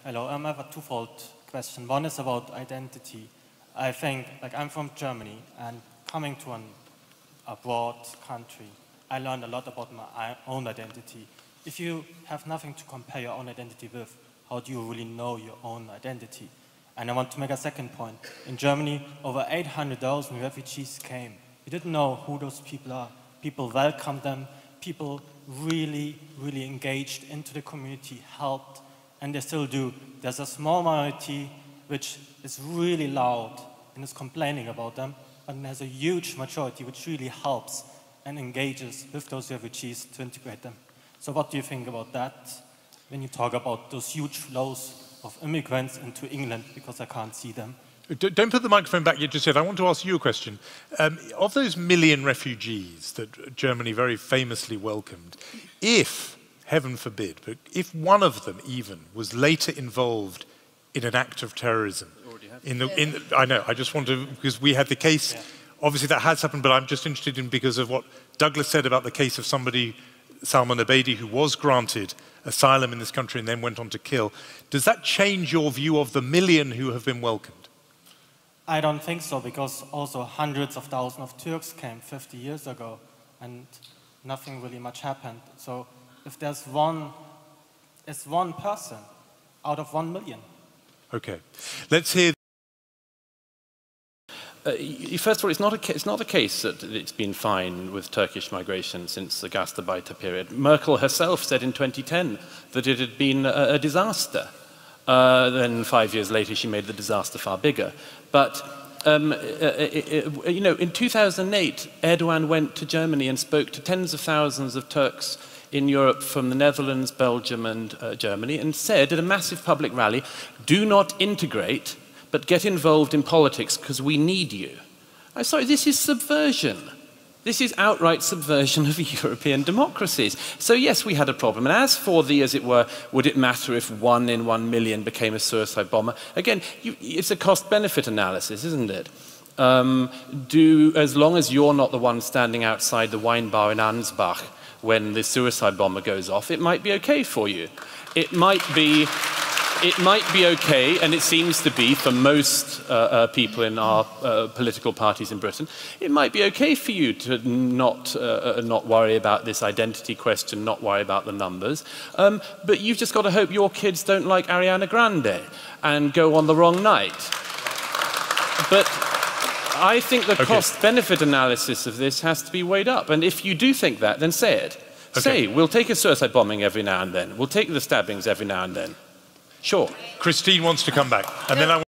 Hello, I have a twofold question. One is about identity. I think, like, I'm from Germany, and coming to a broad country, I learned a lot about my own identity. If you have nothing to compare your own identity with, how do you really know your own identity? And I want to make a second point. In Germany, over 800,000 refugees came. We didn't know who those people are. People welcomed them. People really, really engaged into the community, helped, and they still do. There's a small minority which is really loud and is complaining about them, and there's a huge majority which really helps and engages with those refugees to integrate them. So what do you think about that when you talk about those huge flows of immigrants into England, because I can't see them? Don't put the microphone back yet just yet. I want to ask you a question. Of those million refugees that Germany very famously welcomed, if, heaven forbid, but if one of them even was later involved in an act of terrorism, I know, I just want to, because we had the case, obviously that has happened, but I'm just interested in, because of what Douglas said about the case of somebody, Salman Abedi, who was granted asylum in this country and then went on to kill. Does that change your view of the million who have been welcomed? I don't think so, because also hundreds of thousands of Turks came 50 years ago, and nothing really much happened. So if there's it's one person out of 1 million. Okay, let's hear. First of all, it's not the case that it's been fine with Turkish migration since the Gastarbeiter period. Merkel herself said in 2010 that it had been a disaster. Then 5 years later, she made the disaster far bigger. But you know, in 2008, Erdogan went to Germany and spoke to tens of thousands of Turks in Europe from the Netherlands, Belgium, and Germany, and said at a massive public rally, "Do not integrate, but get involved in politics because we need you." I'm sorry, this is subversion. This is outright subversion of European democracies. So yes, we had a problem. And as for the, as it were, would it matter if 1 in 1 million became a suicide bomber? Again, it's a cost-benefit analysis, isn't it? As long as you're not the one standing outside the wine bar in Ansbach when the suicide bomber goes off, it might be okay for you. It might be okay, and it seems to be for most people in our political parties in Britain, it might be okay for you to not worry about this identity question, not worry about the numbers, but you've just got to hope your kids don't like Ariana Grande and go on the wrong night. But I think the cost-benefit analysis of this has to be weighed up, and if you do think that, then say it. Say, we'll take a suicide bombing every now and then, we'll take the stabbings every now and then. Sure. Christine wants to come back, and then I